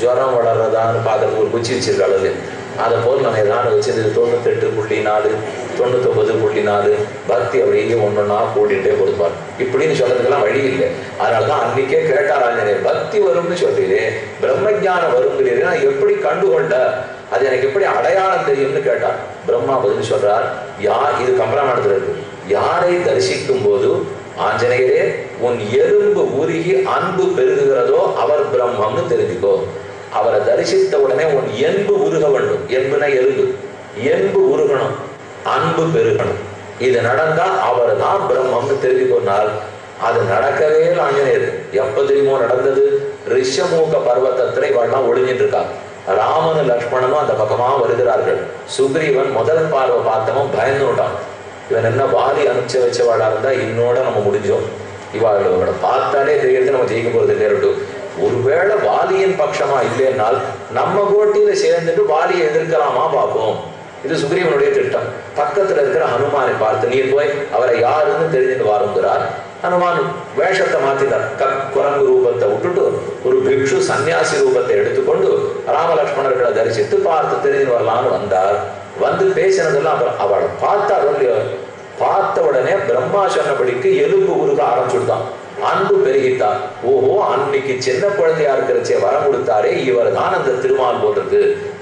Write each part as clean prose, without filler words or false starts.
ஜுரம் வளர்றதான்னு பார்க்கறதுக்கு ஒரு குச்சி வச்சிருக்காள். அதை போல் நம்ம எதாவது வச்சது 98.4 99.4 பக்தி அப்படியே ஒன்னொன்னா கூட்டிகிட்டே கொடுப்பார். இப்படின்னு சொல்றதுக்கெல்லாம் வழி இல்லை. அதனாலதான் அன்னைக்கே கேட்டார் ஆஞ்சநேயர், பக்தி வரும்னு சொல்றீரே, பிரம்மஜானம் வருங்கிறீரே, நான் எப்படி கண்டுகொண்ட, அது எனக்கு எப்படி அடையாளம் தெரியும்னு கேட்டார். பிரம்மா பதில் சொல்றார், யார், இது கம்பராமாயணத்துல இருக்கு, யாரை தரிசிக்கும் போது ஆஞ்சநேயரே உன் எறும்பு உருகி அன்பு பெருகுகிறதோ அவர் பிரம்மம்னு தெரிஞ்சுக்கோ. அவரை தரிசித்த உடனே உன் என்பு உருக வேண்டும். என்புனா எறும்பு, என்பு உருகணும், அன்பு பெருகணும். இது நடந்தா அவர் தான் பிரம்மம்னு தெரிஞ்சுக்கொண்டால் அது நடக்கவே ஆஞ்சநேயர். எப்ப தெரியுமோ நடந்தது, ரிஷமூக பர்வத்தத்துல இவெல்லாம் ஒளிஞ்சிட்டு இருக்காங்க. ராமனு லக்ஷ்மணனும் அந்த பக்கமா வருகிறார்கள். சுக்ரீவன் முதல் பார்வை பார்த்தவன் பயந்துட்டான். இவன் என்ன வாலி அனுப்பிச்சு வச்சவாளா இருந்தா இன்னோட நம்ம முடிஞ்சோம், இவாளோட பார்த்தாலே தெரியுது நம்ம ஜெயிக்க போறது இல்லையா. ஒருவேளை வாலியின் பட்சமா இல்லைன்னால் நம்ம கோட்டியில சேர்ந்துட்டு வாலியை எதிர்க்கலாமா பார்ப்போம். இது சுக்ரீவனுடைய திட்டம். பக்கத்துல இருக்கிற ஹனுமானை பார்த்து நீர் போய் அவரை யாருன்னு தெரிஞ்சுட்டு வாருங்கிறார். ஹனுமான் வேஷத்தை மாத்தினார். குரங்கு ரூபத்தை விட்டுட்டு ஒரு பிக்ஷு சன்னியாசி ரூபத்தை எடுத்துக்கொண்டு ராமலட்சுமணர்களை தரிசித்து பார்த்து தெரிஞ்சு வரலான்னு வந்தார். வந்து பேசினதெல்லாம் அப்புறம் அவளை பார்த்தார். பார்த்த உடனே பிரம்மா சொன்னபடிக்கு எலும்பு உருக ஆரம்பிச்சுட்டான், அன்பு பெருகிட்டார். ஓஹோ, அன்னைக்கு சின்ன குழந்தையா இருக்கிறச்சே வரம் கொடுத்தாரே, இவர் தான் அந்த திருமால் போன்றது.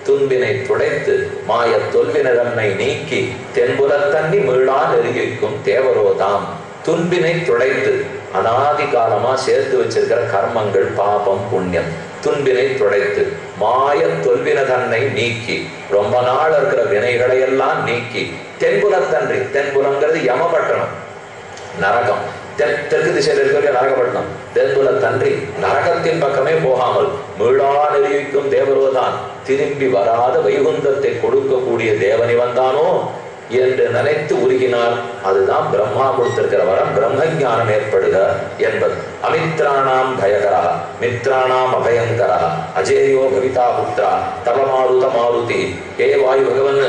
துன்பினை துடைத்து மாய தொல்வினரன்னை நீக்கி தென்புலத்தண்ணி மீளா நெருகிக்கும் தேவரோதாம். துன்பினை துடைத்து, அனாதி காலமா சேர்த்து வச்சிருக்கிற கர்மங்கள், பாபம் புண்ணியம், துன்பினை துடைத்து மாய தொல்வின தன்னை நீக்கி, ரொம்ப நாள் இருக்கிற வினைகளை எல்லாம் நீக்கி, தென்புலத்தன்றி, தென்புலங்கிறது யமபட்டணம், நரகம், தெற்கு திசையில் இருக்கிற நரகப்பட்டினம், தென்புலத்தன்றி நரகத்தின் பக்கமே போகாமல் மீளா நெறிவிக்கும் தேவரோதான், திரும்பி வராத வைகுந்தத்தை கொடுக்கக்கூடிய தேவனி வந்தானோ என்று நினைத்து உருகினார். அதுதான் பிரம்மா கொடுத்திருக்கிற வரம், பிரம்மஞானம் ஏற்படுக என்பது. அமித்ராணாம் பயகரா மித்ராணாம் அபயங்கரா அஜேயோ கவிதா புத்ரா தவமாருத மாருதி. ஏ வாயு பகவன்,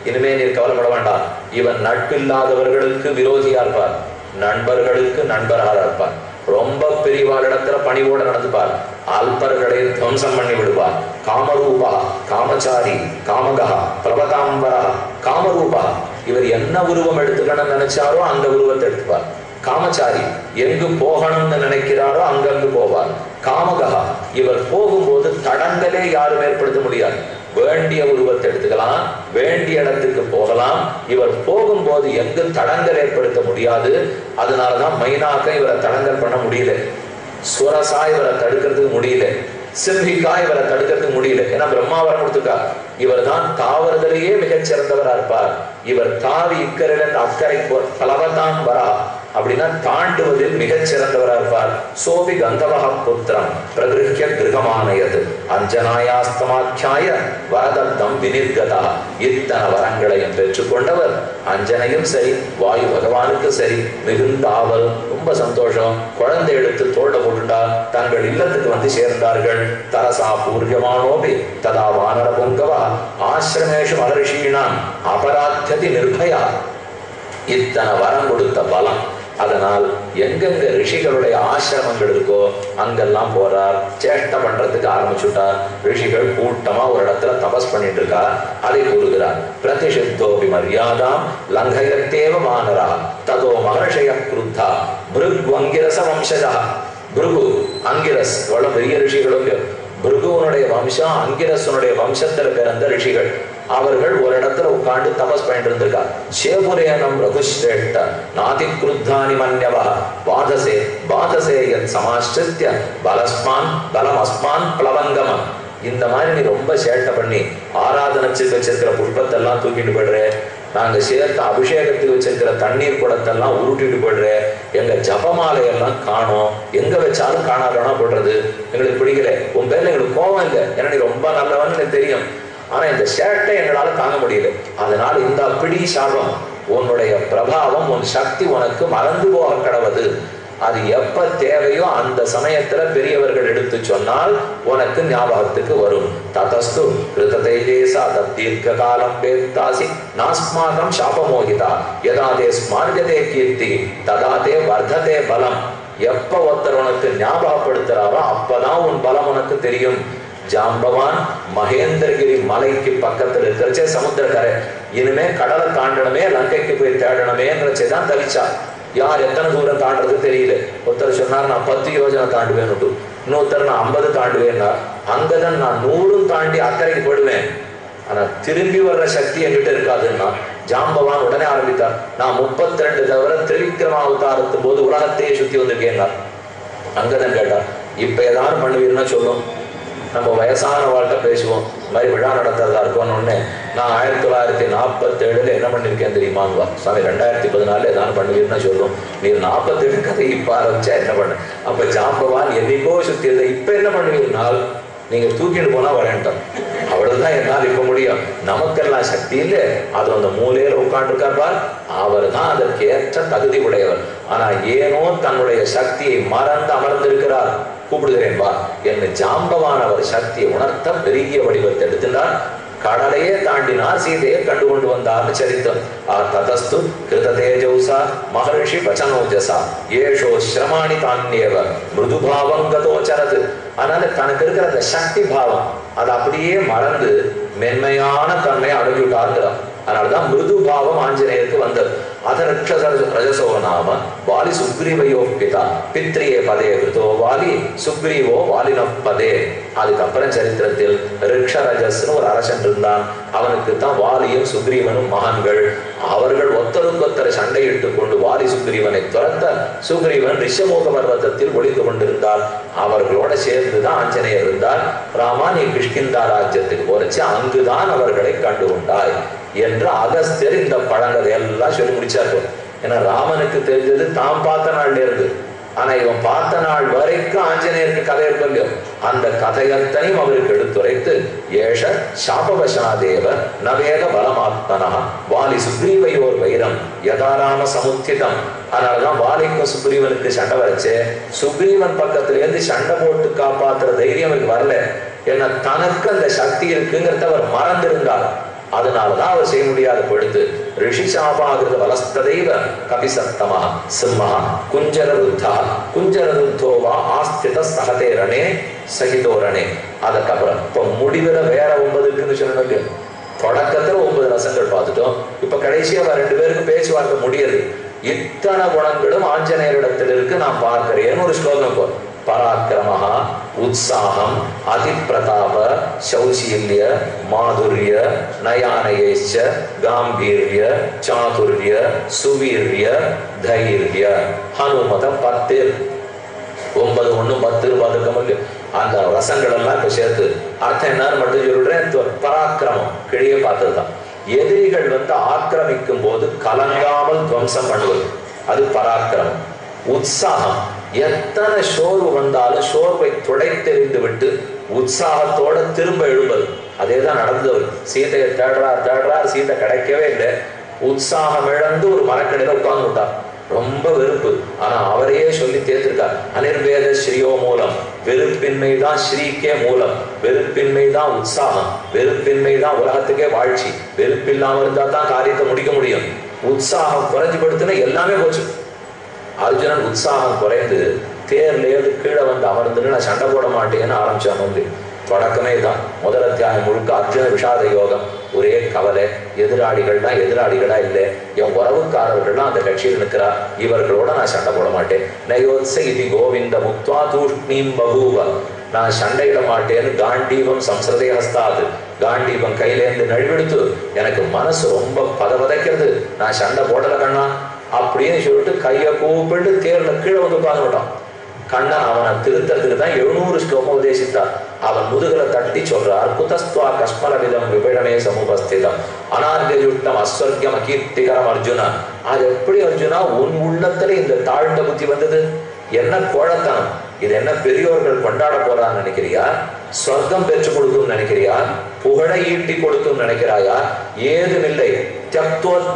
இனிமே நீர் கவலைப்பட வேண்டாம். இவன் நட்பில்லாதவர்களுக்கு விரோதியா இருப்பார், நண்பர்களுக்கு நண்பராக இருப்பார். ரொம்ப பெரியவாரிடத்துல பணிவோட நடந்துப்பார், அல்பர்களை துவம்சம் பண்ணி விடுவார். காமரூபா காமச்சாரி காமகா பிரபதாம்பரா காமரூபா. இவர் என்ன உருவம் எடுத்துக்கணும்னு நினைச்சாரோ அந்த உருவத்தை எடுத்துப்பார். காமச்சாரி, எங்கு போகணும்னு நினைக்கிறாரோ அங்கங்கு போவார். காமகா, இவர் போகும்போது தடங்களே யாரும் ஏற்படுத்த முடியாது. வேண்டிய உருவத்தை எடுத்துக்கலாம், வேண்டிய இடத்துக்கு போகலாம். இவர் போகும்போது எங்கு தடங்கள் ஏற்படுத்த முடியாது. அதனாலதான் மைனாக்க இவரை தடங்கல் பண்ண முடியல, சுரசா இவரை தடுக்கிறதுக்கு முடியல, சிம்ஹிகா இவரை தடுக்கிறதுக்கு முடியல. ஏன்னா பிரம்மாவரம் கொடுத்துக்கா. இவர் தான் தாவறதிலேயே மிகச் சிறந்தவரா இருப்பார். இவர் தாவி இக்கரையிலிருந்து அக்கறை பலவதான் வரா, அப்படின்னா தாண்டுவதில் மிகச் சிறந்தவரா இருப்பார். சோபி கந்தவக புத்திரம் பிரகிருஹ்ய கிருகமானயது அஞ்சனாயாஸ்தமாக்கியாய வரதத்தம் வினிர்கதா. இத்தனை வரங்களையும் பெற்றுக்கொண்டவர் அஞ்சனையும் சரி, வாயு பகவானுக்கு சரி மிகுந்த ஆவல், ரொம்ப சந்தோஷம். குழந்தை எடுத்து தோல்ல போட்டுட்டா தங்கள் இல்லத்துக்கு வந்து சேர்ந்தார்கள். தரசா பூர்யமானோபி ததா வானர பொங்கவா ஆசிரமேஷு மகர்ஷீணாம் அபராத்தியதி நிர்பயா. இத்தனை வரம் கொடுத்த பலம். அதனால் எங்கெங்க ரிஷிகளுடைய ஆசிரமங்கள் இருக்கோ அங்கெல்லாம் போறார், சேஷ்டை பண்றதுக்கு ஆரம்பிச்சுட்டார். ரிஷிகள் கூட்டமா ஒரு இடத்துல தபஸ் பண்ணிட்டு இருக்கா, அதை கூறுகிறார். பிரதிஷித்தோபி மரியாதாம் லங்கயத்தேவ மானரா ததோ மகர்ஷய குருத்தா பிருகு அங்கிரச வம்சஜா. பிருகு அங்கிரஸ் எவ்வளவு பெரிய ரிஷிகளும், பிருகுவனுடைய வம்சம் அங்கிரசனுடைய வம்சத்தில் பிறந்த ரிஷிகள். அவர்கள் ஒரு இடத்துல உட்காந்து தபஸ் பண்ணிட்டு இருந்திருக்கார். சேபுரேனம் ரகுஸ்ரேஷ்ட நாதி குருத்தானி மன்யவா வாதசே வாதசே யத் சமாஸ்ரித்ய பலஸ்மான் பலமஸ்மான் பிளவங்கமம். இந்த மாதிரி நீ ரொம்ப சேட்டை பண்ணி ஆராதனைச்சு வச்சிருக்கிற புஷ்பத்தெல்லாம் தூக்கிட்டு போயிடுற, நாங்க சேர்த்து அபிஷேகத்துக்கு வச்சிருக்கிற தண்ணீர் குடத்தெல்லாம் உருட்டிட்டு போயிடுற, எங்க ஜபமாலையெல்லாம் காணோம், எங்க வச்சாலும் காணாதவனா போடுறது, எங்களுக்கு பிடிக்கல. உன் பேர்ல எங்களுக்கு கோபம் இல்லை, ஏன்னா நீ ரொம்ப நல்லவன்னு எனக்கு தெரியும். ஆனா இந்த சேட்டை எங்களால தாங்க முடியல. அதனால இந்த பிடி சாபம், உன்னுடைய பிரபாவம் உன் சக்தி உனக்கு மறந்து போக கடவுது. அது எப்ப தேவையோ அந்த சமயத்துல பெரியவர்கள் எடுத்து சொன்னால் உனக்கு ஞாபகத்துக்கு வரும். ததஸ்து கிருததேஜேசா தீர்க்க காலம் வேத்தாசி நாஸ்மாகம் சாபமோகிதா யதாதே ஸ்மார்கதே கீர்த்தி ததாதே வர்த்ததே பலம். எப்ப ஒருத்தர் உனக்கு ஞாபகப்படுத்துறாரோ அப்பதான் உன் பலம் உனக்கு தெரியும். ஜாம்பவான் மகேந்திரகிரி மலைக்கு பக்கத்தில் இருக்கிறச்சே சமுத்திரக்கரை. இனிமே கடலை தாண்டணுமே, லங்கைக்கு போய் தேடணுமேன்றச்சேதான் தவிச்சா. யார் எத்தனை தூரம் தாண்டது தெரியல. ஒருத்தர் சொன்னார் நான் 10 யோஜனை தாண்டுவேன், இன்னொருத்தர் நான் 50 தாண்டுவேன்னா. அங்கதான் நான் 100 தாண்டி அக்கறைக்கு போயிடுவேன், ஆனா திரும்பி வர்ற சக்தி என்கிட்ட இருக்காதுன்னா. ஜாம்பவான் உடனே ஆரம்பித்தார், நான் 32 தவிர திரிவிக்ரம அவதாரத்தும் போது உலகத்தையே சுத்தி வந்திருக்கேன். அங்கதான் கேட்டார், இப்ப ஏதாவது பண்ணுவீர்னா சொல்லும். நம்ம வயசான வாழ்க்கை பேசுவோம், இந்த மாதிரி விழா நடத்துறதா இருக்கோன்னு ஒண்ணு. நான் 1947 என்ன பண்ணிருக்கேன் தெரியுமாங்குவா. சாமி 2014 ஏதாவது பண்ணுவீர்னா சொல்லும். நீ 47 கதை இப்ப ஆரம்பிச்சா என்ன பண்ண. அப்ப ஜாம்பவான் என்னைக்கோ சுத்தி இருந்த இப்ப என்ன பண்ணுவீர்னால் நீங்க தூக்கிட்டு போனா வரேன்ட்டான். அவ்வளவுதான் என்னால் இப்ப முடியும். நமக்கெல்லாம் சக்தி இல்லை. அது அந்த மூலையில உட்காந்துருக்கார், அவர் தான் அதற்கு ஏற்ற தகுதி உடையவர். ஆனா ஏனோ தன்னுடைய சக்தியை மறந்து அமர்ந்திருக்கிறார். கூப்பிடுகிறேன் வா என்று ஜாம்பவான் அவர் சக்தியை உணர்த்த பெரிய வடிவத்தை எடுத்துட்டார். கடலையே தாண்டினார், சீதையை கண்டு கொண்டு வந்தார்னு சரித்தம். ததஸ்து கிருத தேஜௌசா மகர்ஷி வச்சனோஜசா ஏஷோ ஸ்ரமாணி தான்யேவ மிருதுபாவம் கதோச்சரது. அதனால தனக்கு இருக்கிற அந்த சக்தி பாவம் அதை அப்படியே மறந்து மென்மையான தன்மை அணுகிவிட்டாருங்கிறார். அதனாலதான் மிருது பாவம் ஆஞ்சநேயருக்கு வந்தது. அதரட்ச ரஜசோ நாம வாலி சுக்ரீவையோ பிதா பித்ரியே பதே கிருதோ வாலி சுக்ரீவோ வாலின பதே. அதுக்கப்புறம் சரித்திரத்தில் ரிக்ஷரஜஸ்னு ஒரு அரசன் இருந்தான். அவனுக்கு தான் வாலியும் சுக்ரீவனும் மகன்கள். அவர்கள் ஒத்தருக்கொத்தரை சண்டையிட்டுக் கொண்டு வாலி சுக்ரீவனை துரத்த சுக்ரீவன் ரிஷமோக பர்வதத்தில் ஒளிந்து கொண்டிருந்தார். அவர்களோட சேர்ந்துதான் ஆஞ்சநேயர் இருந்தார். ராமா நீ கிஷ்கிந்தா ராஜ்யத்துக்கு போறச்சு அங்குதான் அவர்களை கண்டு கொண்டாய் என்று அகஸ்தியர் இந்த பழங்கதை எல்லாம் சொல்லி முடிச்சார்கள். ஏன்னா ராமனுக்கு தெரிஞ்சது தாம் பார்த்த நாள்ல இருந்து, ஆனா இவன் பார்த்த நாள் வரைக்கும் ஆஞ்சநேயருக்கு கதை இருக்கலையோ. அந்த கதையத்தனையும் அவருக்கு எடுத்துரைத்து ஏஷ சாபவசனாதேவ நவேக பலமாத்மனா வாலி சுக்ரீவையோர் வைரம் யதாராம சமுத்திதம். அதனாலதான் வாலிக்கும் சுக்ரீவனுக்கு சண்டை வரைச்சு. சுக்ரீவன் பக்கத்துல இருந்து சண்டை போட்டு காப்பாத்துற தைரியம் அவருக்கு வரல. ஏன்னா தனக்கு அந்த சக்தி இருக்குங்கிறத அவர் மறந்திருந்தார். அதனாலதான் அவர் செய்ய முடியாத பொழுது ரிஷி சாபாகிருத வலஸ்ததைவ கபிசத்தமா சிம்ம குஞ்சரருத்தா குஞ்சரருத்தோவா ஆஸ்தித சகதேரணே சகிதோரணே. அதுக்கப்புறம் இப்ப முடிவுல வேற 9 இருக்குன்னு சொன்ன. தொடக்கத்துல 9 ரசங்கள் பார்த்துட்டோம். இப்ப கடைசியா 2 பேருக்கு பேச்சுவார்த்தை முடியாது. இத்தனை குணங்களும் ஆஞ்சநேயரிடத்தில் இருக்கு நான் பார்க்கிறேன்னு ஒரு ஸ்லோகம் போ. பராக்கிரமஹா உத்சாகம் அதிப்பிரதாப சௌசீல்ய மாதுரிய நயானயேச்ச காம்பீர்ய சாதுர்ய சுவீர்ய தைரிய ஹனுமத 10 9 1 10 பார்த்துக்க. அந்த ரசங்கள் எல்லாம் இப்ப சேர்த்து அர்த்தம் என்னன்னு மட்டும் சொல்றேன். பராக்கிரமம் கிழிய பார்த்ததுதான். எதிரிகள் ஆக்கிரமிக்கும் போது கலங்காமல் துவம்சம் பண்ணுவது அது பராக்கிரமம். உற்சாகம் எத்தனை சோர்வு வந்தாலும் சோர்வை துடைத்தெறிந்து விட்டு உற்சாகத்தோட திரும்ப எழும்பது. அதேதான் நடந்தவர். சீதையை தேடுறார், சீதை கிடைக்கவே இல்லை. உற்சாகம் இழந்து ஒரு மரக்கடையில உட்கார்ந்து விட்டார். ரொம்ப வெறுப்பு. ஆனா அவரையே சொல்லி தேர்த்திருக்கார். அனிர்வேத ஸ்ரீயோ மூலம். வெறுப்பின்மை தான் ஸ்ரீக்கே மூலம். வெறுப்பின்மை தான் உற்சாகம். வெறுப்பின்மை தான் உலகத்துக்கே வாழ்ச்சி. வெறுப்பில்லாம இருந்தா தான் காரியத்தை முடிக்க முடியும். உற்சாகம் குறைஞ்சு படுத்துனா எல்லாமே போச்சு. அர்ஜுனன் உற்சாகம் குறைந்து தேர்லேருந்து கீழே அமர்ந்துன்னு நான் சண்டை போட மாட்டேன்னு ஆரம்பிச்சான். தொடக்கமே தான். முதல் அத்தியாயம் முழுக்க அர்ஜுன விஷாத யோகம். ஒரே கவலை. எதிராளிகளா இல்லை, என் உறவுக்காரர்கள்லாம் அந்த கட்சியில் நிற்கிறா, இவர்களோட நான் சண்டை போட மாட்டேன். நயோத்ச இது கோவிந்த முக்துவா தூஷ்ணீம் பகூவ. நான் சண்டையிட மாட்டேன்னு காண்டீபம் சம்ஸ்ரதே ஹஸ்தாது. காண்டீபம் கையிலேருந்து நழுவெடுத்து எனக்கு மனசு ரொம்ப பதவதைக்கிறது. நான் சண்டை போடல கண்ணா அப்படின்னு சொல்லிட்டு கையை கூப்பிட்டு தேர்ல கீழே உட்கார்ந்து விட்டான். கண்ணன் அவனை திருத்தறதுக்கு தான் 700 ஸ்லோகம் உபதேசித்தார். அவன் முதுகலை தட்டி சொல்றார், குதஸ்துவா கஷ்மலவிதம் விபடமே சமுபஸ்திதம் அனார்கயுட்டம் அஸ்வர்க்கம் அகீர்த்திகரம் அர்ஜுனா. அது எப்படி அர்ஜுனா உன் உள்ளத்துல இந்த தாழ்ந்த புத்தி வந்தது? என்ன கோழத்தனம் இது? என்ன பெரியோர்கள் கொண்டாட போறான்னு நினைக்கிறியா? சொர்க்கம் பெற்று கொடுக்கும் நினைக்கிறியா? புகழை ஈட்டி கொடுக்கும் நினைக்கிறாயா? ஏதுமில்லை.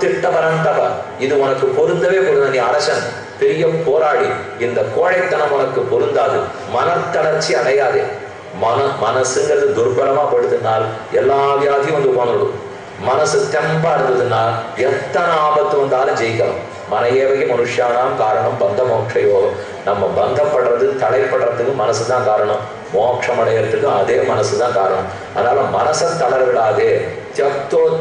திட்ட பரந்தவ. இது உனக்கு பொருந்தவே பொருந்த. நீ அரசன், பெரிய போராடி. இந்த கோழைத்தனம் உனக்கு பொருந்தாது. மனத்தளர்ச்சி அடையாதே. மனசுங்கிறது துர்பலமா படுத்தினால் எல்லா வியாதியும் உட்காந்துடும். மனசு தெம்பா இருந்ததுன்னா எத்தனை ஆபத்து வந்தாலும் ஜெயிக்கலாம். மனையேவகி மனுஷானாம் காரணம் பந்த மோட்ச யோகம். நம்ம பந்தப்படுறது தடைப்படுறதுக்கு மனசுதான் காரணம், மோட்சம் அடைகிறதுக்கும் அதே மனசுதான் காரணம். அதனால மனசை தளர விடாதே.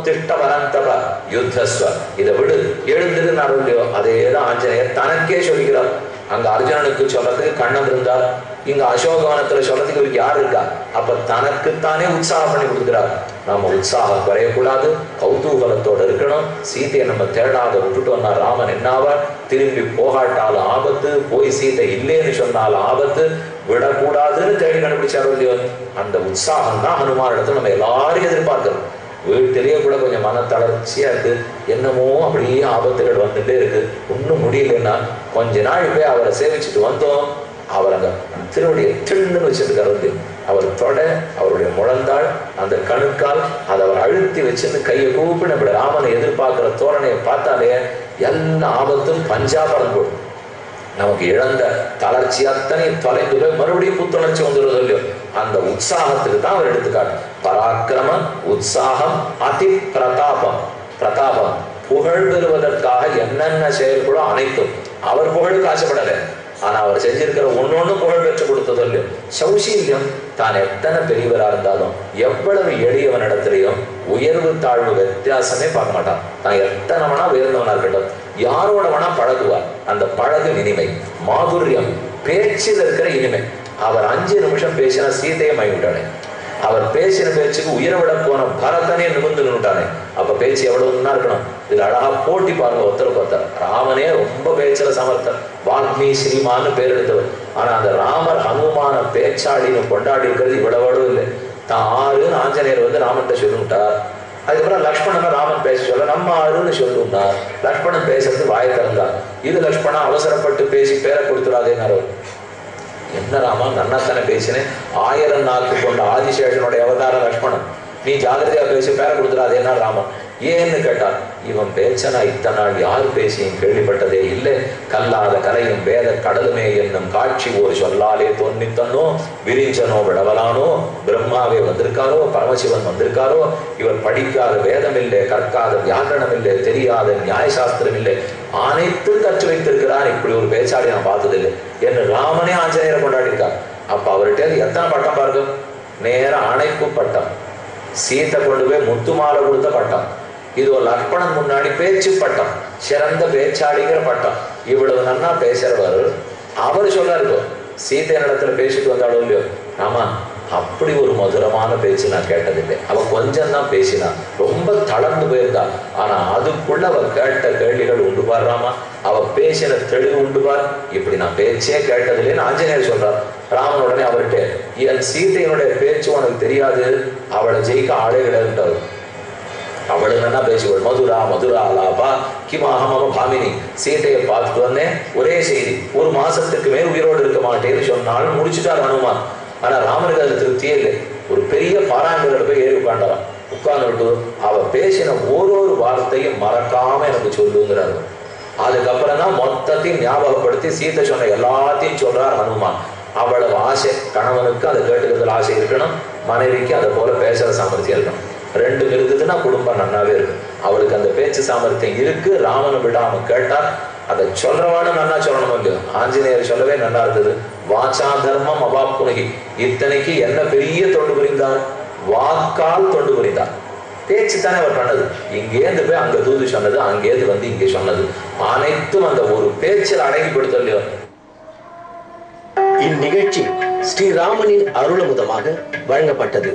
திட்ட வரந்தவ யுத்தஸ்வ, இதை விடு, எழுந்துட்டு நடுவில்லையோ. அதேதான் ஆஞ்சநேயர் தனக்கே சொல்லிக்கிறார். அங்க அர்ஜுனனுக்கு சொல்றதுக்கு கண்ணன் இருந்தார், இங்க அசோகவனத்துல சொல்றதுக்கு இவருக்கு யாரு இருக்கா? அப்ப தனக்குத்தானே உற்சாகம் பண்ணி கொடுக்குறார். நம்ம உற்சாகம் குறையக்கூடாது, கௌதூகலத்தோட இருக்கணும். சீதையை நம்ம தேடாத விட்டுட்டோம்னா ராமன் என்னாவார்? திரும்பி போகாட்டாலும் ஆபத்து, போய் சீதை இல்லைன்னு சொன்னாலும் ஆபத்து, விடக்கூடாதுன்னு தேடி கண்டுபிடிச்சாரு இல்லையோ. அந்த உற்சாகம் தான் ஹனுமான் இடத்துல நம்ம எல்லாரும் எதிர்பார்க்கிறோம். வீட்டிலேயே கூட கொஞ்சம் மன தளர்ச்சியா இருக்கு, என்னமோ அப்படியே ஆபத்துகள் வந்துட்டே இருக்கு, ஒன்றும் முடியலன்னா கொஞ்ச நாள் போய் அவரை சேவிச்சுட்டு வந்தோம். அவர் அந்த திருவடியை தின்னு வச்சிருக்காரு. அவர் தொட, அவருடைய முழந்தாள், அந்த கணுக்கால் அதை அவர் அழுத்தி வச்சுன்னு கையை கூப்பி நம்ம ராமனை எதிர்பார்க்கிற தோரணையை பார்த்தாலே எல்லா ஆபத்தும் பஞ்சா பறந்து போடும். நமக்கு இழந்த தளர்ச்சி அத்தனை தொலைந்து போய் மறுபடியும் புத்துணர்ச்சி வந்துடுறது இல்லையோ. அந்த உற்சாகத்துக்கு தான் அவர் எடுத்துக்காட்டு. பராக்கிரமம், உற்சாகம், அதி பிரதாபம். பிரதாபம் புகழ் பெறுவதற்காக என்னென்ன செயல்களோ அனைத்தும். அவர் புகழுக்கு ஆசைப்படலை, ஆனா அவர் செஞ்சிருக்கிற ஒன்னொன்னு புகழ் பெற்று கொடுத்தது இல்லையோ. சௌசீல்யம், தான் எத்தனை பெரியவரா இருந்தாலும் எவ்வளவு எளியவனிடத்திலையும் உயர்வு தாழ்வு வித்தியாசமே பார்க்க மாட்டான். தான் எத்தனை வேணா உயர்ந்தவனா இருக்கட்டும், யாரோட வேணா பழகுவார். அந்த பழகு இனிமை, மாதுரியம், பேச்சில் இருக்கிற இனிமை. அவர் 5 நிமிஷம் பேசினா சீதையை மயங்கிட்டானே. அவர் பேசின பேச்சுக்கு உயிரை விட போன பரதனே நிமிர்ந்து நின்றுட்டானே. அப்ப பேச்சு எவ்வளவுன்னா இருக்கணும். இதுல அழகா போட்டி பாருங்க ஒருத்தருக்கு ஒருத்தர். ராமனே ரொம்ப பேச்சுல சமர்த்தர், வால்மீ ஸ்ரீமான்னு பேர் எடுத்தவர். ஆனா அந்த ராமர் ஹனுமான பேச்சாளின்னு கொண்டாடி இருக்கிறது இவ்வளவு இல்லை. தான் ஆறுன்னு ஆஞ்சநேயர் வந்து ராமன்கிட்ட சொல்லிவிட்டார். அதுக்கப்புறம் லக்ஷ்மணனை ராமன் பேச சொல்ல நம்ம ஆறுன்னு சொல்லுனார். லக்ஷ்மணன் பேசுறது வாயை திறந்தார். இது லக்ஷ்மணன் அவசரப்பட்டு பேசி பேரை கொடுத்துடாதேன்னாரு. என்ன ராமா, நன்னாத்தானே பேசினேன், 1000 நாக்கு கொண்ட ஆதிசேஷனுடைய அவதாரம் லக்ஷ்மணன், நீ ஜாகிரதையா பேசி பேரை கொடுத்துடாது என்ன ராமன் ஏன்னு கேட்டார். இவன் பேச்சனா இத்தனை நாள் யார் பேசியும் கேள்விப்பட்டதே இல்லை. கல்லாத கலையும் வேத கடலுமே என்னும் காட்சி ஒரு சொல்லாலே தோன்னித்தனோ, விரிஞ்சனோ விடவலானோ, பிரம்மாவே வந்திருக்காரோ, பரமசிவன் வந்திருக்காரோ, இவர் படிக்காத வேதம் இல்லை, கற்காத வியாக்கரணம் இல்லை, தெரியாத நியாயசாஸ்திரம் இல்லை, அனைத்தும் கற்று வைத்திருக்கிறான். இப்படி ஒரு பேச்சாளி நான் பார்த்ததில்லை என்று ராமனே ஆஞ்சநேயரை கொண்டாடிருக்கார். அப்ப அவர்கிட்ட எத்தனை பட்டம் பாருங்க. நேரம் அணைப்பு பட்டம், சீத்தை கொண்டு போய் முத்து மாலை கொடுத்த பட்டம், இது ஒரு லக்ஷ்மணன் முன்னாடி பேச்சு பட்டம், சிறந்த பேச்சாளிங்கிற பட்டம். இவ்வளவு நன்னா பேசுறவர் அவர் சொல்ல இருக்கும். சீத்தை இடத்துல பேசிட்டு வந்தாலும் இல்லையோ, ஆமா அப்படி ஒரு மதுரமான பேச்சு நான் கேட்டதில்லை. அவ கொஞ்சம் தான் பேசினா, ரொம்ப தளர்ந்து போயிருந்தா. ஆனா அதுக்குள்ள அவ கேட்ட கேள்விகள் உண்டு பாடுறாமா, அவ பேசின தெளிவு உண்டு பார். இப்படி நான் பேச்சே கேட்டதில்லைன்னு ஆஞ்சநேயர் சொல்றார். ராமன் உடனே அவர்கிட்ட, என் சீத்தையினுடைய பேச்சு உனக்கு தெரியாது, அவளை ஜெயிக்க ஆளே கிடையாதுன்றாரு. அவளு என்ன பேசுவாள், மதுரா மதுரா லாபா கிமாஹம பாமினி. சீதையை பார்த்துட்டு வந்தேன், ஒரே செய்தி, 1 மாசத்துக்கு மேல் உயிரோடு இருக்க மாட்டேன்னு சொன்னாலும் முடிச்சுட்டார் ஹனுமான். ஆனா ராமனுக்கு அது திருப்தியே இல்லை. ஒரு பெரிய பாராயணத்துல போய் ஏறி உட்காண்டாராம். உட்கார்ந்து விட்டு அவ பேசின ஒரு வார்த்தையும் மறக்காம எனக்கு சொல்லுங்கிறாரு. அதுக்கப்புறம் தான் மொத்தத்தையும் ஞாபகப்படுத்தி சீத்தை சொன்ன எல்லாத்தையும் சொல்றார் ஹனுமான். அவ்வளவு ஆசை, கணவனுக்கு அதை கேட்டுக்கிறதுல ஆசை இருக்கணும், மனைவிக்கு அதை போல பேசுற சாமர்த்தியம் இருக்கணும். 2 இருக்குதுன்னா குடும்பம் நன்னாவே இருக்கு. அவளுக்கு அந்த பேச்சு சாமர்த்தியம் இருக்கு. ராமனை விடாம கேட்டார். அதை சொல்றவாடு நன்னா சொல்லணும் இல்லையோ. ஆஞ்சநேயர் சொல்லவே நல்லா இருந்தது. வாச்சா தர்மம் அவாப்புனகி. இத்தனைக்கு என்ன பெரிய தொண்டு புரிந்தார், வாக்கால் தொண்டு புரிந்தார். பேச்சு தானே அவர் பண்ணது. இங்கேருந்து போய் அங்க தூது சொன்னது, அங்கேருந்து வந்து இங்கே சொன்னது, அனைத்தும் அந்த ஒரு பேச்சில் அடங்கிப்படுத்த இல்லையோ. இந்நிகழ்ச்சி ஸ்ரீராமனின் அருளமுதமாக வழங்கப்பட்டது.